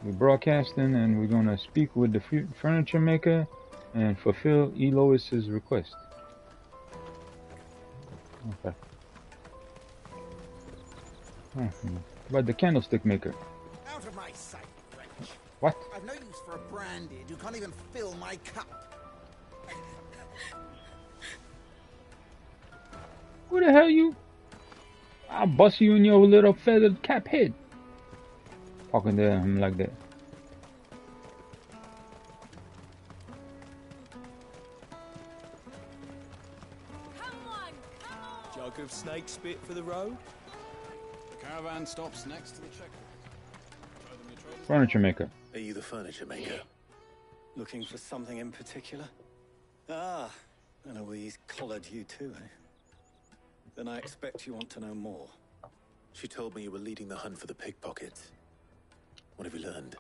We're broadcasting, and we're gonna speak with the furniture maker and fulfill Elois's request. Okay. But the candlestick maker. Out of my sight, French. What? I've no use for a branded who can't even fill my cup. Who the hell you? I'll bust you in your little feathered cap head. Talking to him like that. Come on. Jug of snake spit for the road? The caravan stops next to the checkpoint. Furniture maker. Are you the furniture maker? Looking for something in particular? Ah, Eloise collared you too, eh? Then I expect you want to know more. She told me you were leading the hunt for the pickpockets. What have you learned?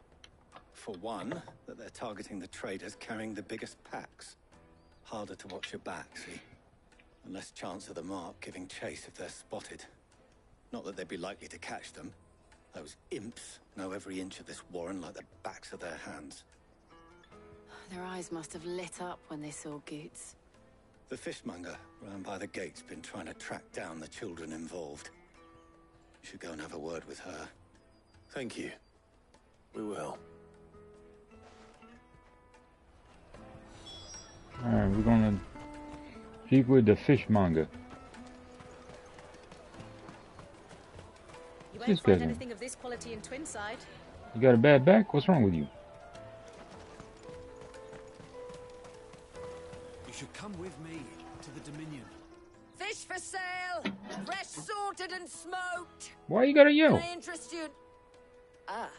For one, that they're targeting the traders carrying the biggest packs. Harder to watch your back, see? And less chance of the mark giving chase if they're spotted. Not that they'd be likely to catch them. Those imps know every inch of this warren like the backs of their hands. Their eyes must have lit up when they saw Goots. The fishmonger round by the gate's been trying to track down the children involved. You should go and have a word with her. Thank you. We will. Alright, we're gonna speak with the fishmonger. You won't find anything of this quality in Twinside. You got a bad back? What's wrong with you? You should come with me to the Dominion. Fish for sale! Fresh sorted and smoked! Why you gotta yell? Can I interest you? Ah,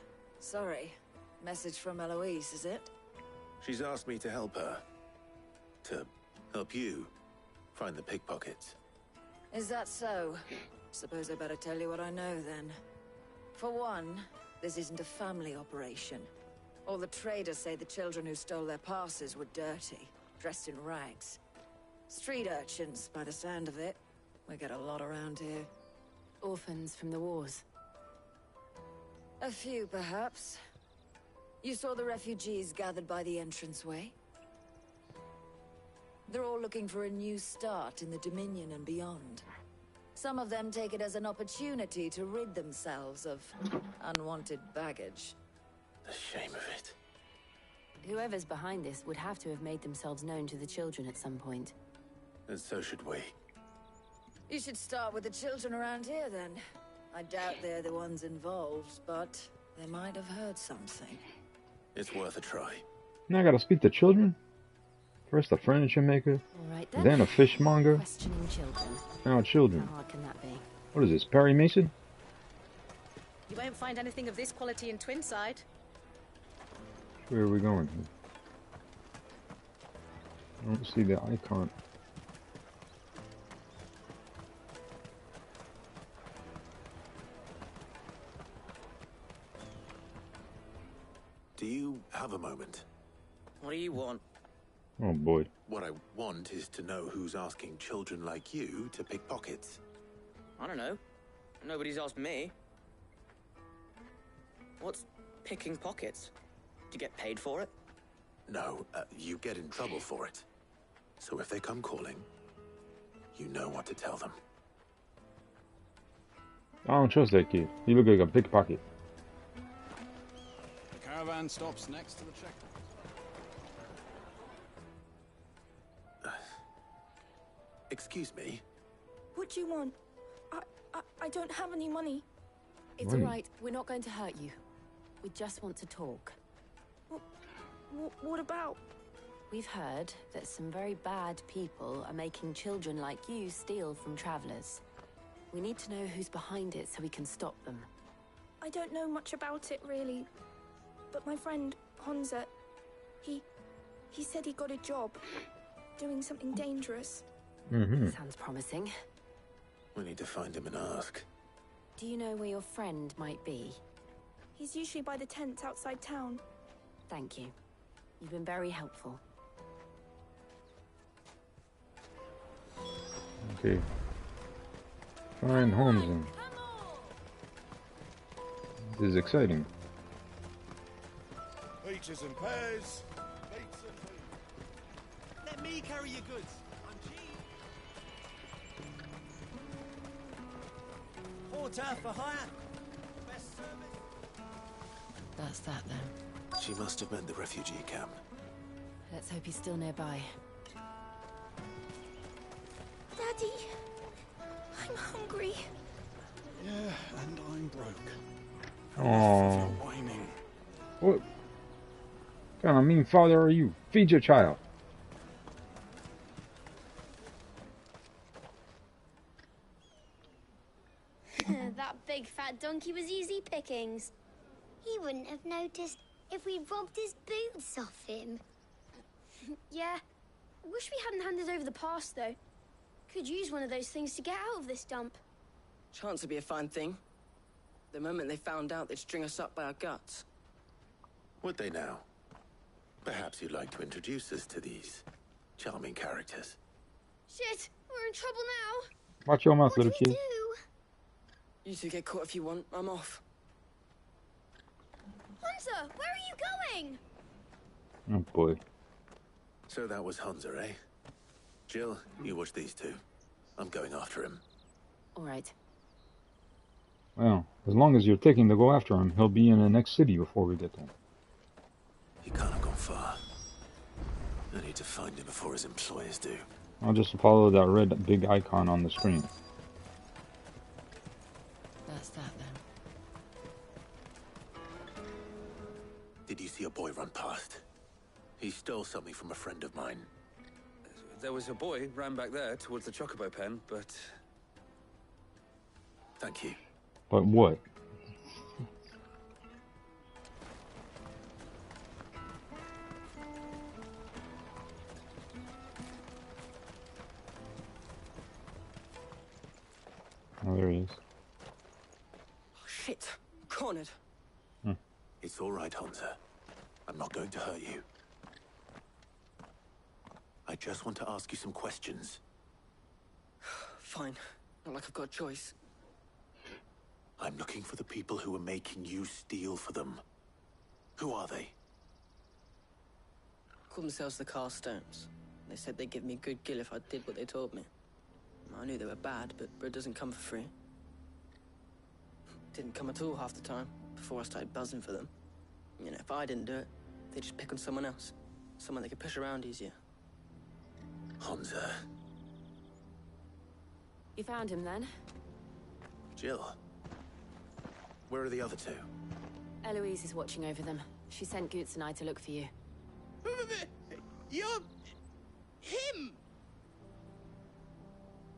sorry. Message from Eloise, is it? She's asked me to help her. To help you find the pickpockets. Is that so? Suppose I better tell you what I know then. For one, this isn't a family operation. All the traders say the children who stole their passes were dirty, dressed in rags. Street urchins, by the sound of it. We get a lot around here. Orphans from the wars. A few, perhaps. You saw the refugees gathered by the entranceway? They're all looking for a new start in the Dominion and beyond. Some of them take it as an opportunity to rid themselves of unwanted baggage. The shame of it. Whoever's behind this would have to have made themselves known to the children at some point. And so should we. You should start with the children around here, then. I doubt they're the ones involved, but they might have heard something. It's worth a try. Now I gotta speak to children? First a furniture maker, Right then a fishmonger, Questioning children. now children. How hard can that be? What is this, Perry Mason? You won't find anything of this quality in Twinside. Where are we going? I don't see the icon. Do you have a moment? What do you want? Oh boy. What I want is to know who's asking children like you to pick pockets. I don't know. Nobody's asked me. What's picking pockets? Do you get paid for it? No, you get in trouble for it. So if they come calling, you know what to tell them. I don't trust that kid. He look like a pickpocket. The caravan stops next to the checkpoint. Excuse me? What do you want? I don't have any money. It's Money? alright. We're not going to hurt you. We just want to talk. What about? We've heard that some very bad people are making children like you steal from travelers. We need to know who's behind it so we can stop them. I don't know much about it, really. But my friend, Honza, he said he got a job. Doing something dangerous. Sounds promising. We need to find him and ask. Do you know where your friend might be? He's usually by the tents outside town. Thank you. You've been very helpful. Okay. Find Holmes. This is exciting. Peaches and pears. Bakes and beans. Let me carry your goods. I'm cheap. Porter for hire. Best service. That's that then. She must have meant the refugee camp. Let's hope he's still nearby. Daddy, I'm hungry. Yeah, and I'm broke. Oh, Whining. what kind of mean father are you? Feed your child. That big fat donkey was easy pickings. He wouldn't have noticed if we'd robbed his boots off him. Yeah. Wish we hadn't handed over the pass, though. Could use one of those things to get out of this dump. Chance would be a fine thing. The moment they found out, they'd string us up by our guts. Would they now? Perhaps you'd like to introduce us to these charming characters. Shit, we're in trouble now. Watch your mouth, What do little we kid. do? You two get caught if you want. I'm off. Hunter, where are you going? Oh boy. So that was Hunter, eh? Jill, you watch these two. I'm going after him. All right. Well, as long as you're taking to go after him, he'll be in the next city before we get there. He can't have gone far. I need to find him before his employers do. I'll just follow that red big icon on the screen. That's that then. Did you see a boy run past? He stole something from a friend of mine. There was a boy ran back there towards the Chocobo pen, but... Thank you. But what? Oh, there he is. Oh, shit. Cornered. It's all right, Hunter. I'm not going to hurt you. I just want to ask you some questions. Fine. Not like I've got a choice. I'm looking for the people who are making you steal for them. Who are they? Called themselves the Carstones. They said they'd give me a good gill if I did what they told me. I knew they were bad, but bread doesn't come for free. Didn't come at all half the time, before I started buzzing for them. You know, if I didn't do it, they'd just pick on someone else. Someone they could push around easier. Hunter. You found him then? Jill. Where are the other two? Eloise is watching over them. She sent Goots and I to look for you. You're... him!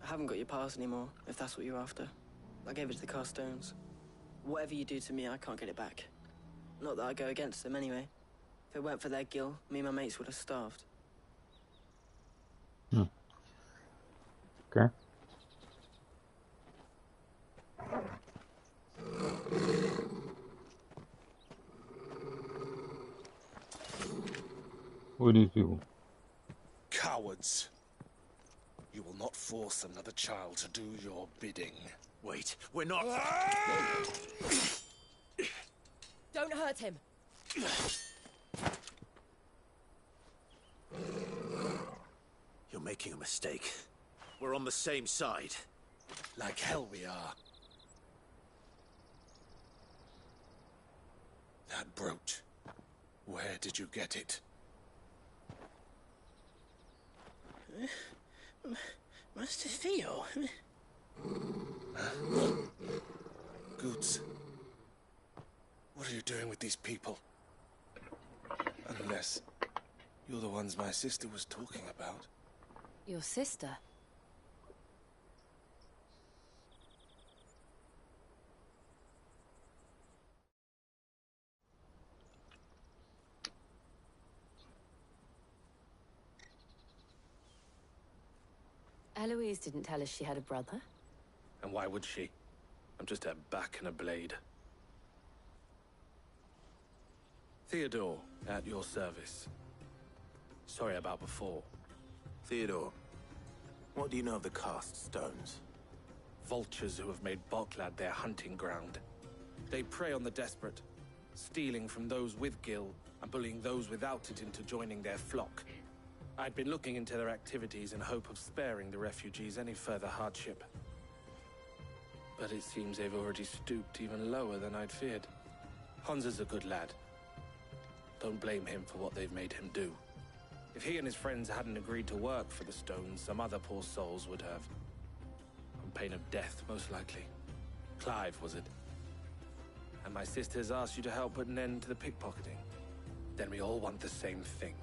I haven't got your pass anymore, if that's what you're after. I gave it to the Carstones. Whatever you do to me, I can't get it back. Not that I go against them anyway. If it weren't for their gill, me and my mates would have starved. Okay. Who are these people? Cowards. You will not force another child to do your bidding. Wait, we're not... Don't hurt him. You're making a mistake. We're on the same side. Like hell we are. That brooch. Where did you get it? Master Theo. Goots. What are you doing with these people? Unless you're the ones my sister was talking about. Your sister? Eloise didn't tell us she had a brother. And why would she? I'm just her back and a blade. Theodore, at your service. Sorry about before. Theodore, what do you know of the Cast Stones? Vultures who have made Boklad their hunting ground. They prey on the desperate. stealing from those with Gil and bullying those without it into joining their flock. I'd been looking into their activities in hope of sparing the refugees any further hardship. But it seems they've already stooped even lower than I'd feared. Hansa's a good lad. Don't blame him for what they've made him do. If he and his friends hadn't agreed to work for the Stones, some other poor souls would have. On pain of death, most likely. Clive, was it? And my sisters asked you to help put an end to the pickpocketing. Then we all want the same thing.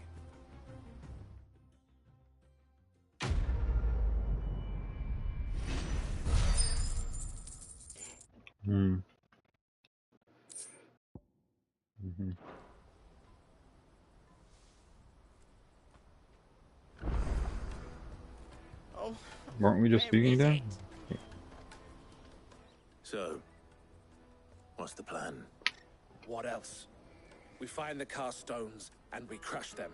Oh, Weren't we just speaking then? So, what's the plan? What else? We find the Carstones and we crush them.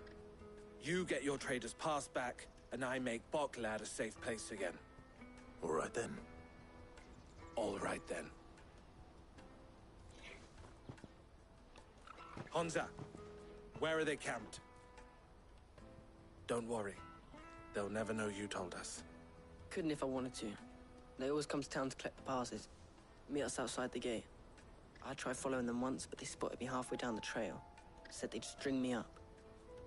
You get your trader's pass back, and I make Boklad a safe place again. All right then. All right then. Hansa, where are they camped? Don't worry. They'll never know you told us. Couldn't if I wanted to. They always come to town to collect the passes. Meet us outside the gate. I tried following them once, but they spotted me halfway down the trail. Said they'd string me up.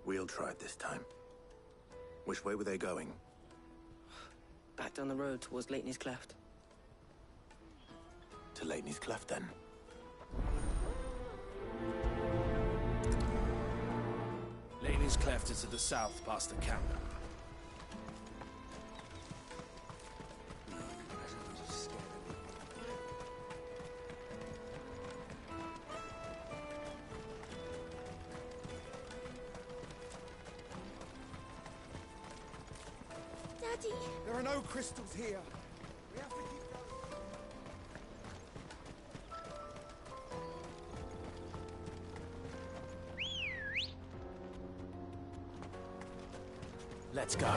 We'll try it this time. Which way were they going? Back down the road towards Leitney's Cleft. To Leitney's Cleft, then. Laney's Cleft is to the south, past the camp. Daddy! There are no crystals here. We have to keep going. Let's go.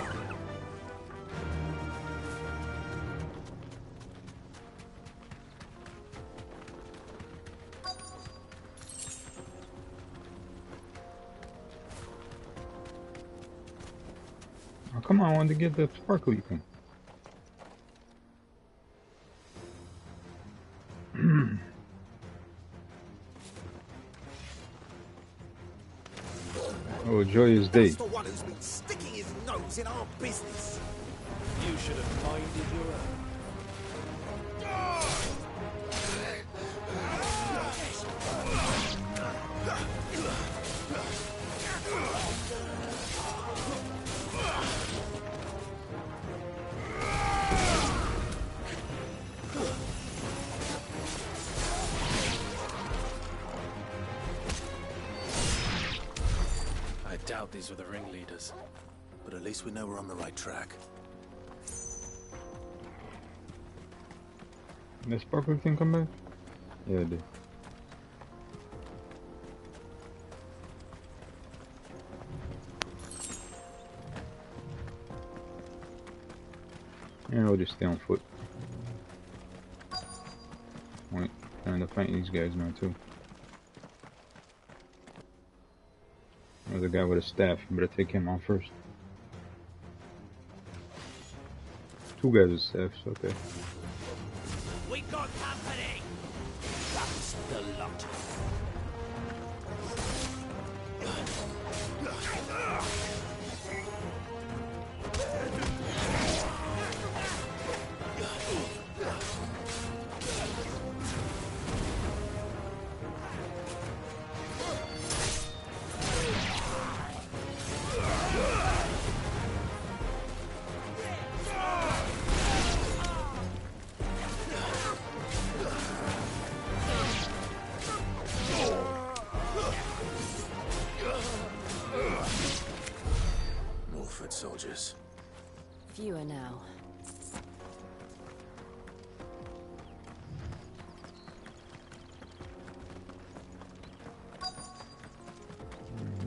Oh, come on, I wanted to get the sparkly thing. Oh, a joyous day. That's the one who's been sticking his nose in our business. You should have minded your own. I doubt these were the ringleaders. But at least we know we're on the right track. Did the sparkly thing come back? Yeah, it did. Yeah, we'll just stay on foot. Wait, trying to fight these guys now too. There's a guy with a staff. You better take him on first. Two guys with staffs. Okay. We got company! That's the lot. Soldiers. Fewer now.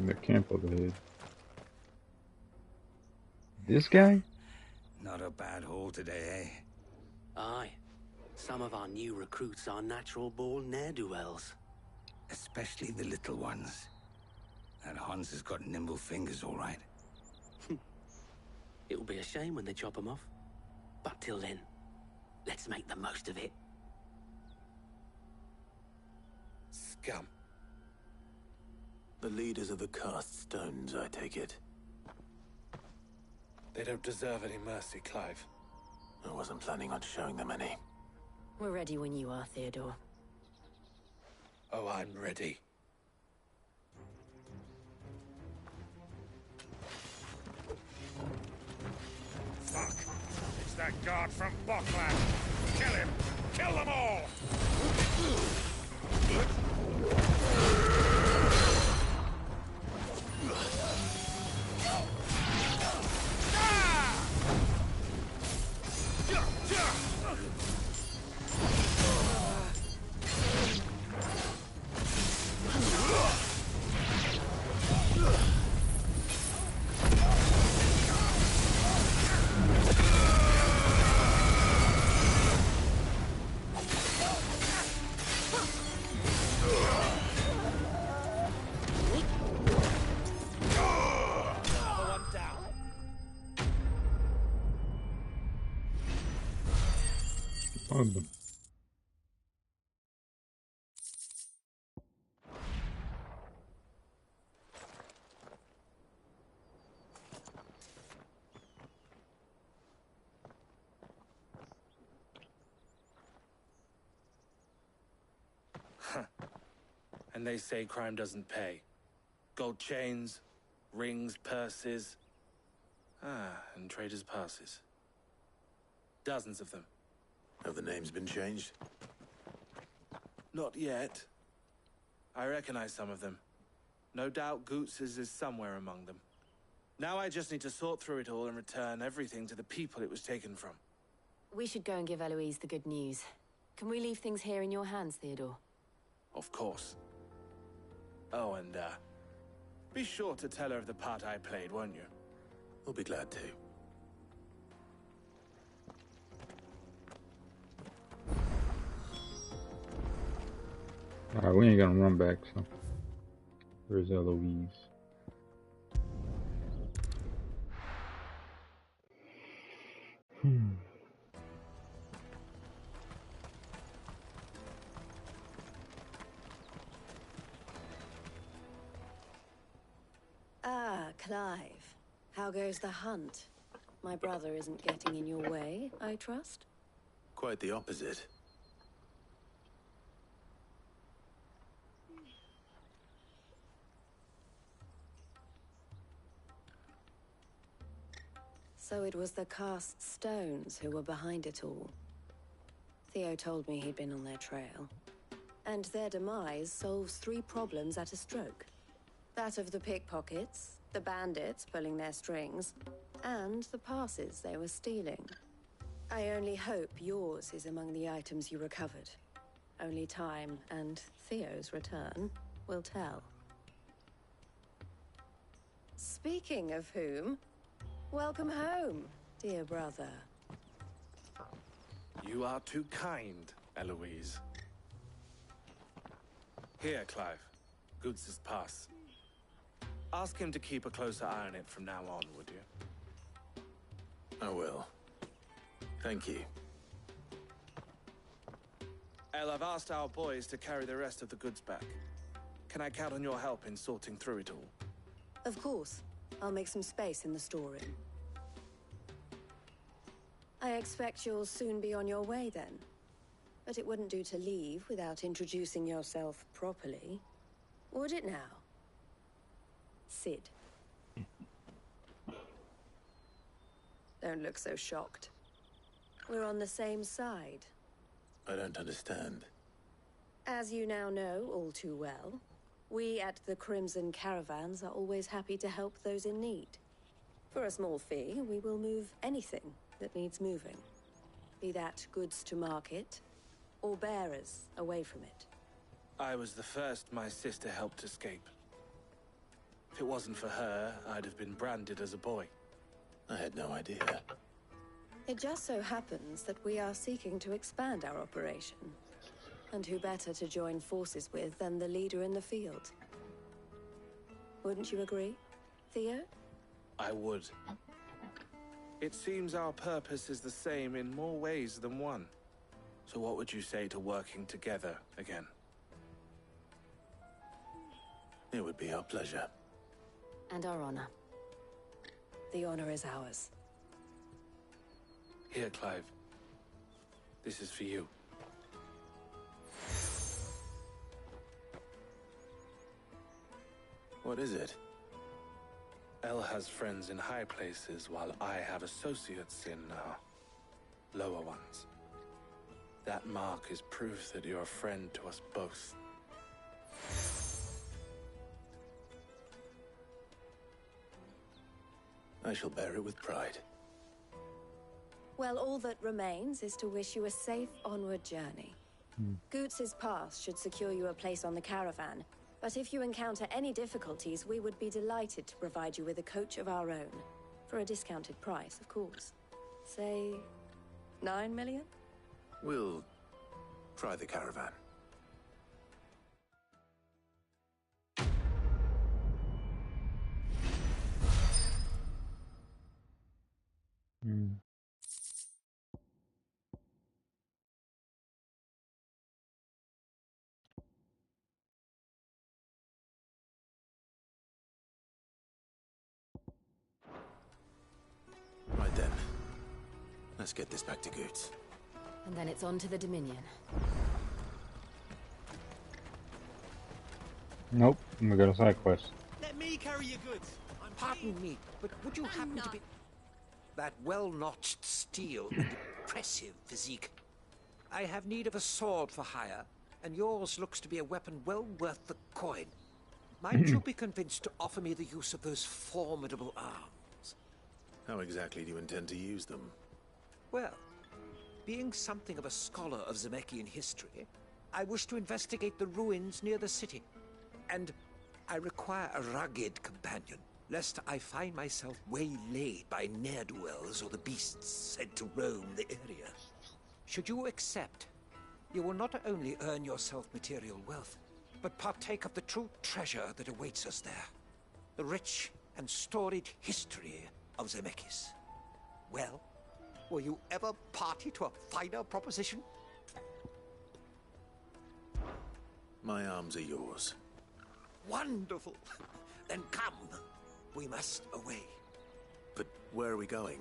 The camp over here. This guy? Not a bad haul today, eh? Aye. Some of our new recruits are natural-born ne'er-do-wells. Especially the little ones. That Hans has got nimble fingers, all right. It will be a shame when they chop them off. But till then, let's make the most of it. Scum. The leaders of the Cast Stones, I take it. They don't deserve any mercy, Clive. I wasn't planning on showing them any. We're ready when you are, Theodore. Oh, I'm ready. Fuck! It's that guard from Bockland! Kill him! Kill them all! Found them. And they say crime doesn't pay. Gold chains, rings, purses. And traders' passes. Dozens of them. Have the names been changed? Not yet. I recognize some of them. No doubt Goots's is somewhere among them. Now I just need to sort through it all and return everything to the people it was taken from. We should go and give Eloise the good news. Can we leave things here in your hands, Theodore? Of course. Oh, and, be sure to tell her of the part I played, won't you? We'll be glad to. Alright, we ain't gonna run back, so. Where's Eloise? Ah, Clive. How goes the hunt? My brother isn't getting in your way, I trust? Quite the opposite. So it was the Cast Stones who were behind it all. Theo told me he'd been on their trail. And their demise solves 3 problems at a stroke. That of the pickpockets, the bandits pulling their strings, and the passes they were stealing. I only hope yours is among the items you recovered. Only time and Theo's return will tell. Speaking of whom, welcome home, dear brother. You are too kind, Eloise. Here, Clive. Goots's pass. Ask him to keep a closer eye on it from now on, would you? I will. Thank you. El, I've asked our boys to carry the rest of the goods back. Can I count on your help in sorting through it all? Of course. I'll make some space in the storeroom. I expect you'll soon be on your way then. But it wouldn't do to leave without introducing yourself properly. Would it now? Sid. Don't look so shocked. We're on the same side. I don't understand. As you now know all too well, we at the Crimson Caravans are always happy to help those in need. For a small fee, we will move anything that needs moving. Be that goods to market, or bearers away from it. I was the first my sister helped escape. If it wasn't for her, I'd have been branded as a boy. I had no idea. It just so happens that we are seeking to expand our operation. And who better to join forces with than the leader in the field? Wouldn't you agree, Theo? I would. It seems our purpose is the same in more ways than one. So what would you say to working together again? It would be our pleasure. And our honor. The honor is ours. Here, Clive. This is for you. What is it? El has friends in high places, while I have associates in, lower ones. That mark is proof that you're a friend to us both. I shall bear it with pride. Well, all that remains is to wish you a safe onward journey. Goots's pass should secure you a place on the caravan, but if you encounter any difficulties, we would be delighted to provide you with a coach of our own. For a discounted price, of course. Say, 9 million? We'll try the caravan. Right then. Let's get this back to Goots. And then it's on to the Dominion. Nope, we got a side quest. Let me carry your goods. Pardon me, but would you happen to be... That well-notched steel and impressive physique. I have need of a sword for hire, and yours looks to be a weapon well worth the coin. Might you be convinced to offer me the use of those formidable arms? How exactly do you intend to use them? Well, being something of a scholar of Zemeckis history, I wish to investigate the ruins near the city. And I require a rugged companion, lest I find myself waylaid by ne'er-do-wells or the beasts said to roam the area. Should you accept, you will not only earn yourself material wealth, but partake of the true treasure that awaits us there. The rich and storied history of Zemeckis. Well, will you ever party to a finer proposition? My arms are yours. Wonderful! Then come. We must away. But where are we going?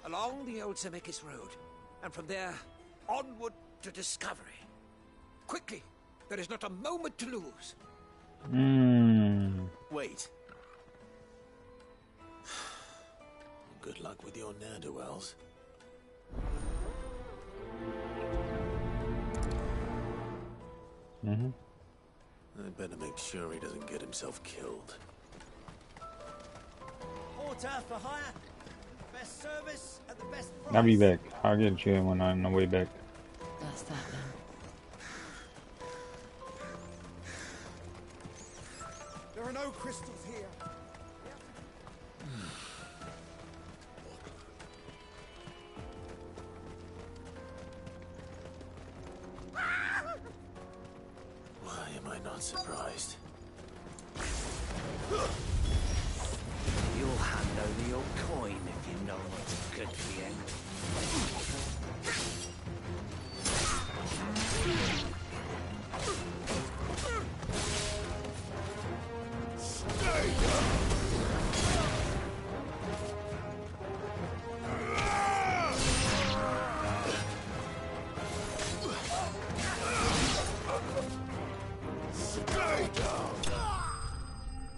Along the old Zemeckis Road, and from there, onward to discovery. Quickly! There is not a moment to lose. Wait. Good luck with your ne'er-do-wells. I'd better make sure he doesn't get himself killed. Porter for hire. Best service at the best price. I'll be back. I'll get you when I'm on the way back. That's that then. There are no crystals here. Why am I not surprised? You'll hand over your coin if you know what's good for you.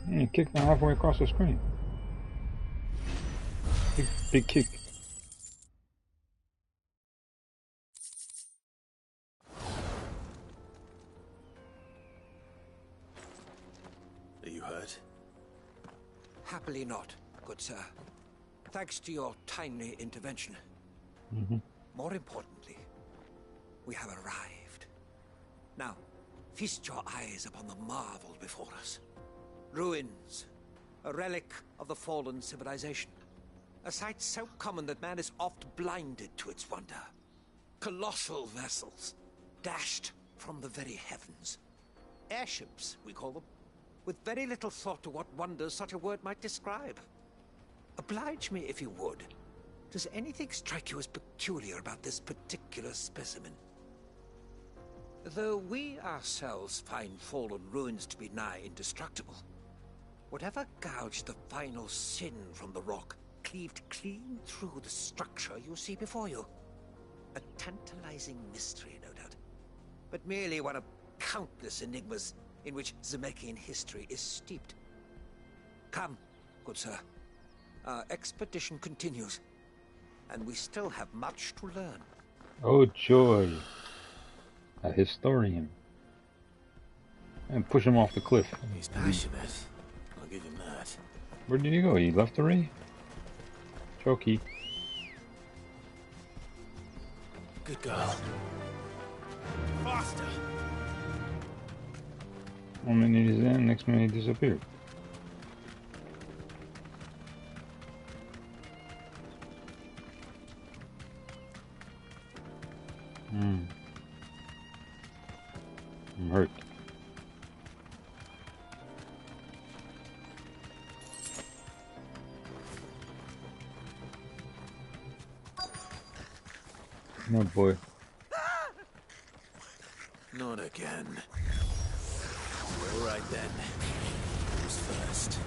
You kicked me halfway across the screen. Big kick. Are you hurt? Happily not, good sir. Thanks to your timely intervention. More importantly, we have arrived. Now, feast your eyes upon the marvel before us. Ruins, a relic of the fallen civilization. A sight so common that man is oft blinded to its wonder. Colossal vessels, dashed from the very heavens. Airships, we call them, with very little thought to what wonders such a word might describe. Oblige me if you would. Does anything strike you as peculiar about this particular specimen? Though we ourselves find fallen ruins to be nigh indestructible, whatever gouged the final sin from the rock cleaved clean through the structure you see before you. A tantalizing mystery, no doubt, but merely one of countless enigmas in which Zemeckis history is steeped. Come, good sir. Our expedition continues, and we still have much to learn. Oh joy. A historian. And push him off the cliff. He's passionate. I'll give him that. Where did he go? He left already? Choky. Good girl. Faster! 1 minute he's in, next minute he disappeared. I'm hurt. No boy. Not again. All right then. Who's first?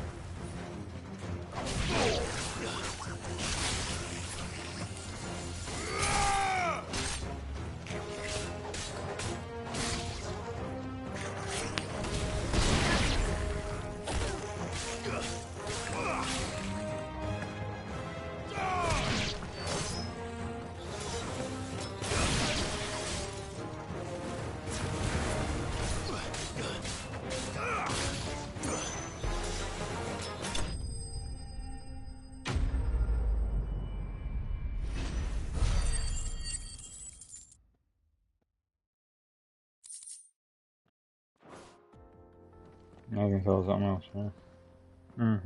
I can tell something else, right?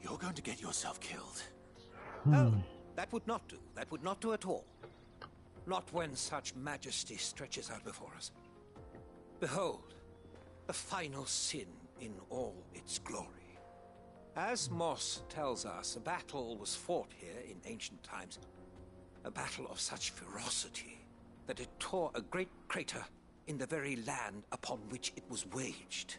You're going to get yourself killed. Oh, that would not do. That would not do at all. Not when such majesty stretches out before us. Behold, the final sin in all its glory. As Moss tells us, a battle was fought here in ancient times. A battle of such ferocity that it tore a great crater in the very land upon which it was waged.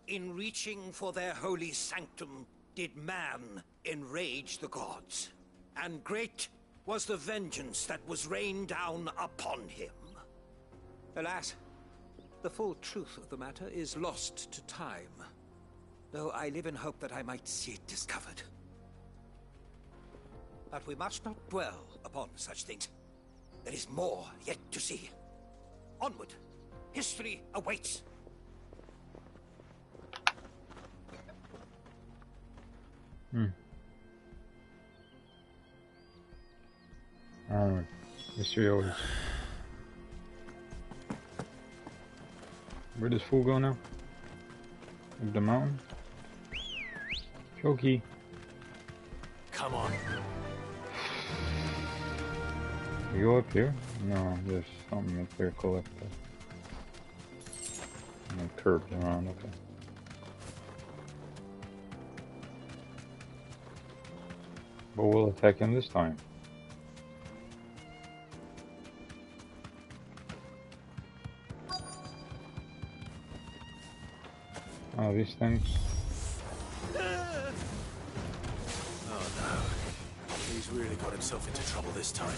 In reaching for their holy sanctum, did man enrage the gods. And great was the vengeance that was rained down upon him. Alas, the full truth of the matter is lost to time, though I live in hope that I might see it discovered. But we must not dwell upon such things. There is more yet to see. Onward! History awaits! Alright. History always. Where does fool go now? Up the mountain? Choky. Come on. You go up here? No, there's something up there collected. And it curves around, okay. But we'll attack him this time. Oh, these things. Oh no. He's really got himself into trouble this time.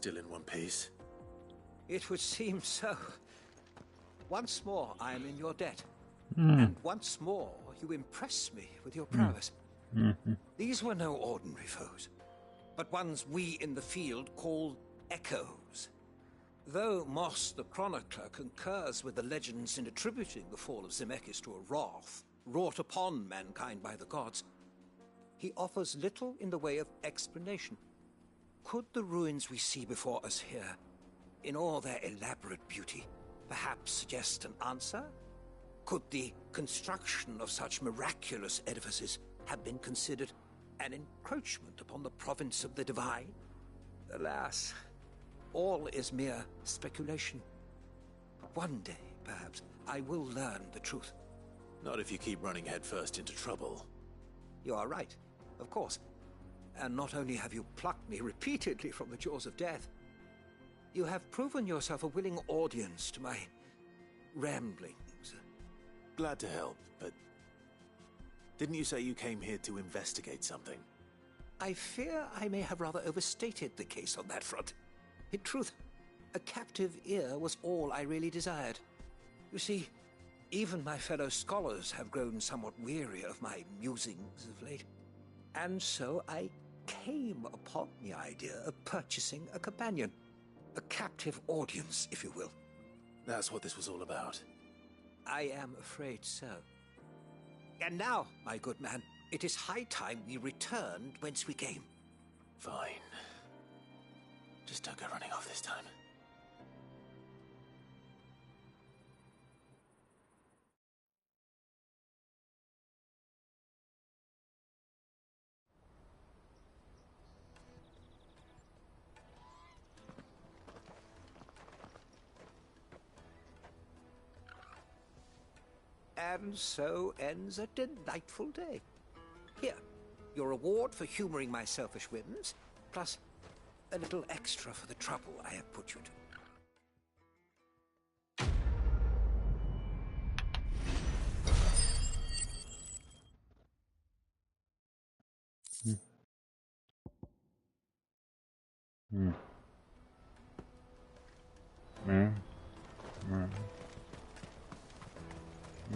Still in one piece? It would seem so. Once more, I am in your debt. Mm. And once more, you impress me with your prowess. Mm-hmm. These were no ordinary foes, but ones we in the field call echoes. Though Moss the Chronicler concurs with the legends in attributing the fall of Zemeckis to a wrath wrought upon mankind by the gods, he offers little in the way of explanation. Could the ruins we see before us here, in all their elaborate beauty, perhaps suggest an answer? Could the construction of such miraculous edifices have been considered an encroachment upon the province of the divine? Alas, all is mere speculation. One day, perhaps, I will learn the truth. Not if you keep running headfirst into trouble. You are right, of course. And not only have you plucked me repeatedly from the jaws of death, you have proven yourself a willing audience to my ramblings. Glad to help, but didn't you say you came here to investigate something? I fear I may have rather overstated the case on that front. In truth, a captive ear was all I really desired. You see, even my fellow scholars have grown somewhat weary of my musings of late. And so I came upon the idea of purchasing a companion. A captive audience, if you will. That's what this was all about. I am afraid so. And now, my good man, it is high time we returned whence we came. Fine. Just don't go running off this time. And so ends a delightful day. Here, your reward for humoring my selfish whims, plus a little extra for the trouble I have put you to. Mm. Mm. Mm.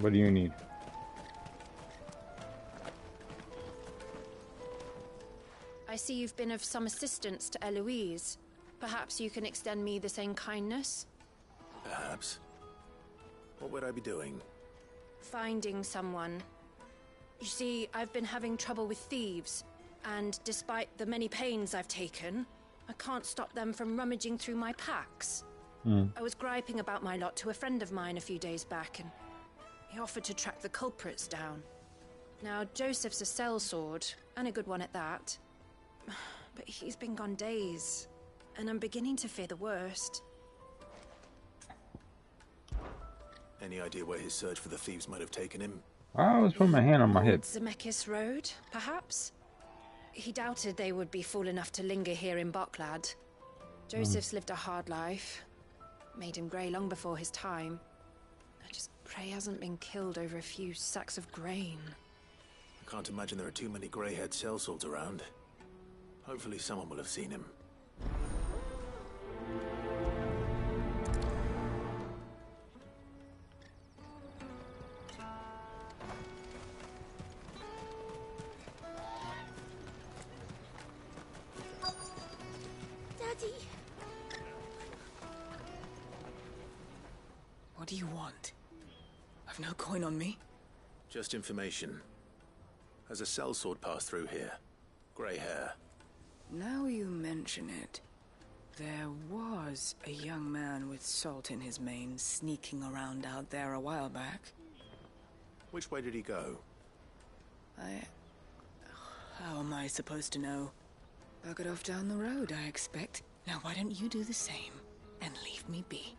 What do you need? I see you've been of some assistance to Eloise. Perhaps you can extend me the same kindness? Perhaps. What would I be doing? Finding someone. You see, I've been having trouble with thieves, and despite the many pains I've taken, I can't stop them from rummaging through my packs. I was griping about my lot to a friend of mine a few days back, and he offered to track the culprits down. Now, Joseph's a sellsword, and a good one at that. But he's been gone days, and I'm beginning to fear the worst. Any idea where his search for the thieves might have taken him? I always put my hand on my hip. Zemeckis Road, perhaps? He doubted they would be fool enough to linger here in Boklad. Joseph's lived a hard life. Made him grey long before his time. I just pray he hasn't been killed over a few sacks of grain. I can't imagine there are too many grey-haired sellswords around. Hopefully someone will have seen him. Daddy! What do you want? I've no coin on me. Just information. Has a sellsword passed through here? Grey hair. Now you mention it, there was a young man with salt in his mane sneaking around out there a while back. Which way did he go? How am I supposed to know? Buggered off down the road, I expect. Now why don't you do the same and leave me be?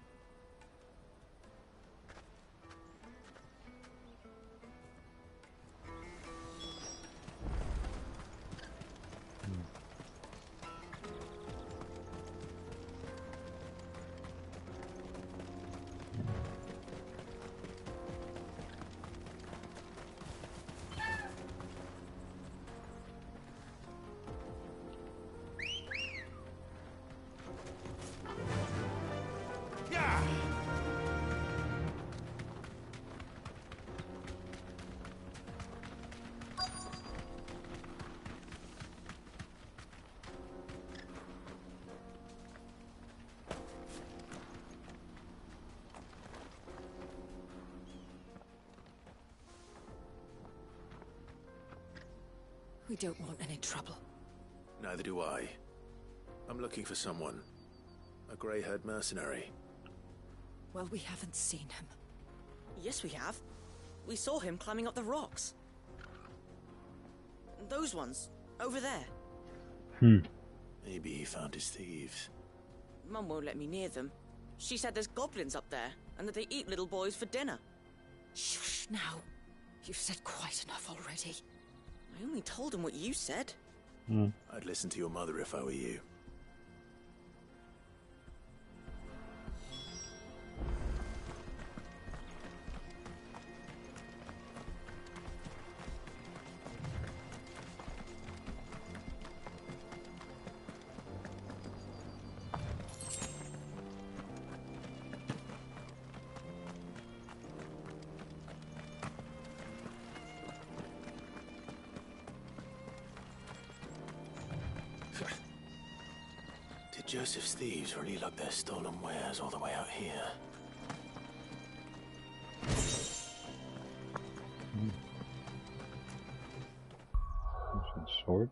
We don't want any trouble. Neither do I. I'm looking for someone. A grey-haired mercenary. Well, we haven't seen him. Yes, we have. We saw him climbing up the rocks. Those ones, over there. Maybe he found his thieves. Mum won't let me near them. She said there's goblins up there, and that they eat little boys for dinner. Shush now. You've said quite enough already. I only told him what you said. I'd listen to your mother if I were you. Joseph's thieves really lug their stolen wares all the way out here. Sword.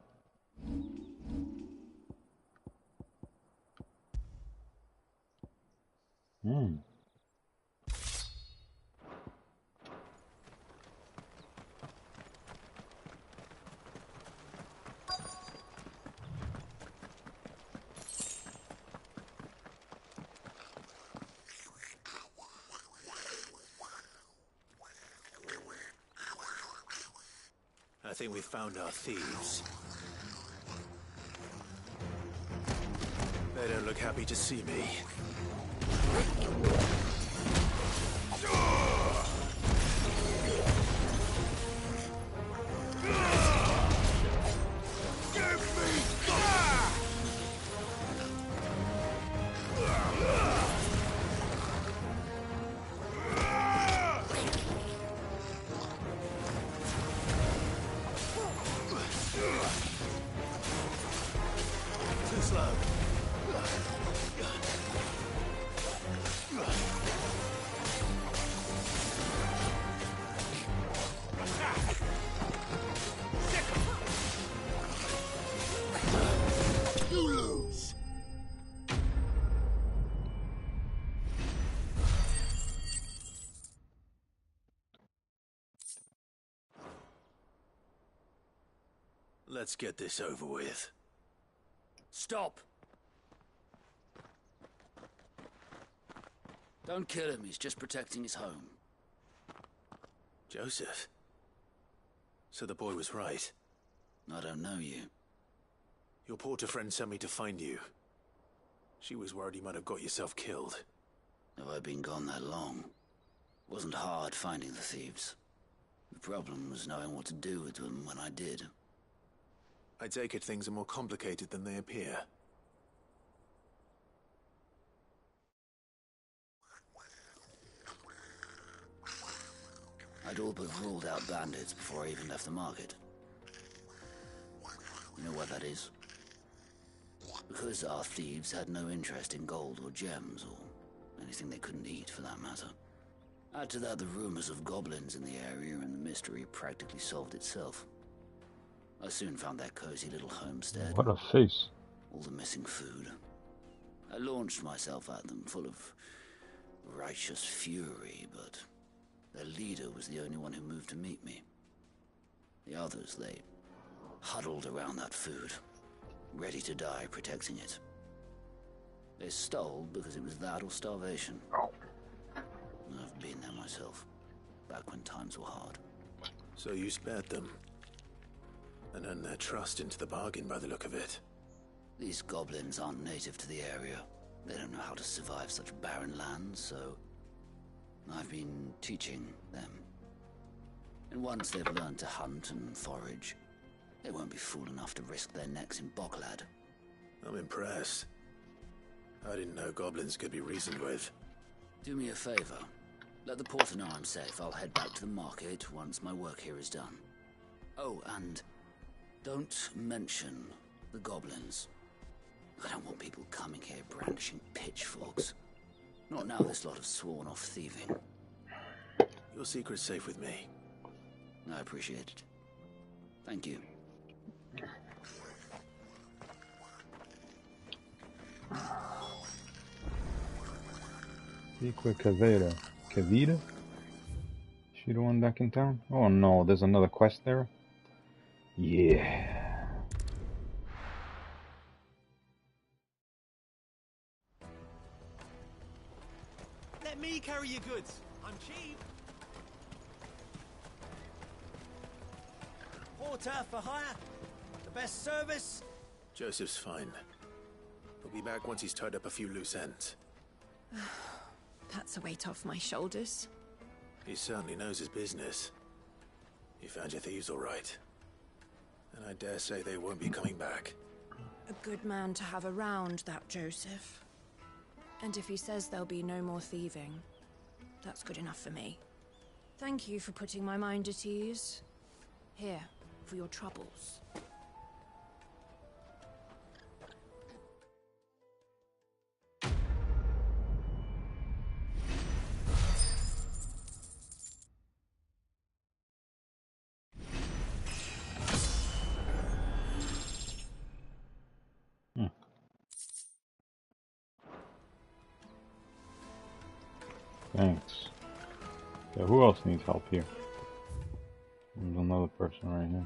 I think we found our thieves. They don't look happy to see me. Let's get this over with. Stop! Don't kill him, he's just protecting his home. Joseph? So the boy was right. I don't know you. Your porter friend sent me to find you. She was worried you might have got yourself killed. Have I been gone that long? It wasn't hard finding the thieves. The problem was knowing what to do with them when I did. I take it things are more complicated than they appear. I'd all but ruled out bandits before I even left the market. You know why that is? Because our thieves had no interest in gold or gems, or anything they couldn't eat for that matter. Add to that the rumors of goblins in the area, and the mystery practically solved itself. I soon found that cozy little homestead. What a face. All the missing food. I launched myself at them, full of righteous fury, but their leader was the only one who moved to meet me. The others, they huddled around that food, ready to die protecting it. They stole because it was that or starvation. I've been there myself, back when times were hard. So you spared them? And earned their trust into the bargain by the look of it. These goblins aren't native to the area. They don't know how to survive such barren lands, so I've been teaching them. And once they've learned to hunt and forage, they won't be fool enough to risk their necks in Boklad. I'm impressed. I didn't know goblins could be reasoned with. Do me a favor. Let the porter know I'm safe. I'll head back to the market once my work here is done. Oh, and don't mention the goblins. I don't want people coming here brandishing pitchforks. Not now this lot have sworn off thieving. Your secret's safe with me. I appreciate it. Thank you. Piqua Cavera. Cavita? She the one back in town? Oh no, there's another quest there? Yeah. Let me carry your goods. I'm cheap. Porter for hire. The best service. Joseph's fine. He'll be back once he's tied up a few loose ends. That's a weight off my shoulders. He certainly knows his business. You found your thieves all right. And I dare say they won't be coming back. A good man to have around, that Joseph. And if he says there'll be no more thieving, that's good enough for me. Thank you for putting my mind at ease. Here, for your troubles. Thanks. Okay, who else needs help here? There's another person right here.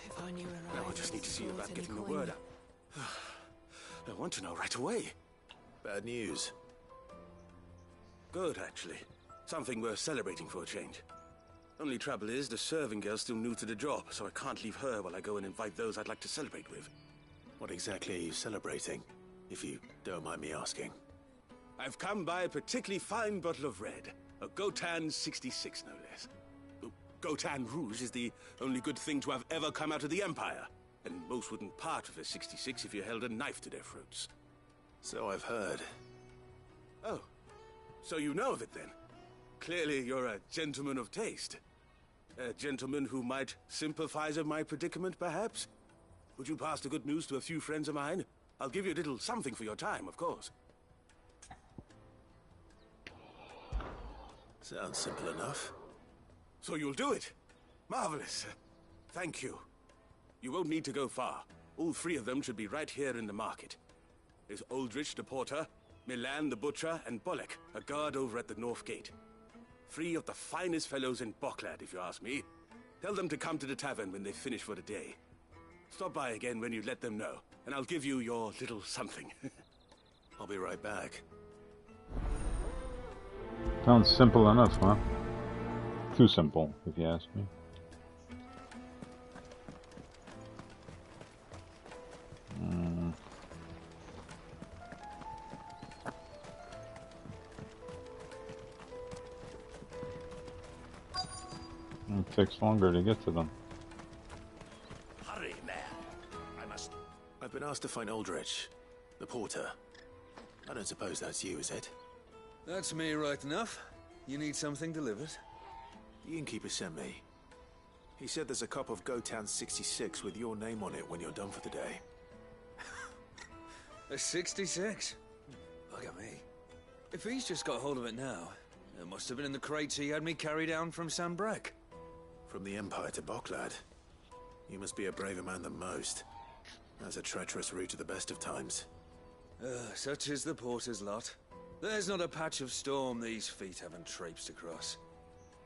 If I knew where Now I just need to see about getting the word out. I want to know right away. Bad news. Good, actually. Something worth celebrating for a change. Only trouble is, the serving girl's still new to the job, so I can't leave her while I go and invite those I'd like to celebrate with. What exactly are you celebrating, if you don't mind me asking? I've come by a particularly fine bottle of red. A Gotan 66, no less. Gotan Rouge is the only good thing to have ever come out of the Empire. And most wouldn't part with a 66 if you held a knife to their throats. So I've heard. Oh. So you know of it, then? Clearly you're a gentleman of taste. A gentleman who might sympathize with my predicament, perhaps? Would you pass the good news to a few friends of mine? I'll give you a little something for your time, of course. Sounds simple enough. So you'll do it? Marvelous. Thank you. You won't need to go far. All three of them should be right here in the market. There's Aldrich the porter, Milan the butcher, and Bolek, a guard over at the north gate. Three of the finest fellows in Boklad, if you ask me. Tell them to come to the tavern when they finish for the day. Stop by again when you let them know, and I'll give you your little something. I'll be right back. Sounds simple enough, huh? Too simple, if you ask me. It takes longer to get to them. Hurry, man. I've been asked to find Aldrich, the porter. I don't suppose that's you, is it? That's me right enough. You need something delivered? The innkeeper sent me. He said there's a cup of Gotan 66 with your name on it when you're done for the day. A 66? Look at me. If he's just got hold of it now, it must have been in the crates he had me carry down from Sanbreque. From the Empire to Boklad. You must be a braver man than most. That's a treacherous route to the best of times. Such is the porter's lot. There's not a patch of storm these feet haven't traipsed across.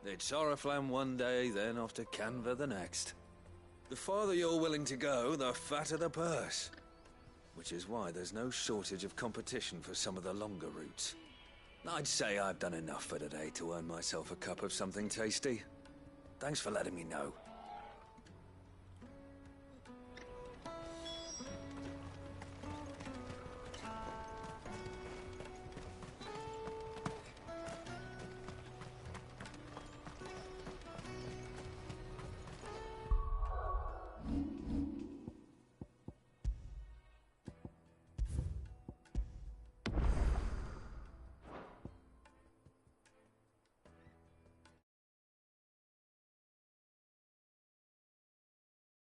It's Oriflamme one day, then off to Canva the next. The farther you're willing to go, the fatter the purse. Which is why there's no shortage of competition for some of the longer routes. I'd say I've done enough for today to earn myself a cup of something tasty. Thanks for letting me know.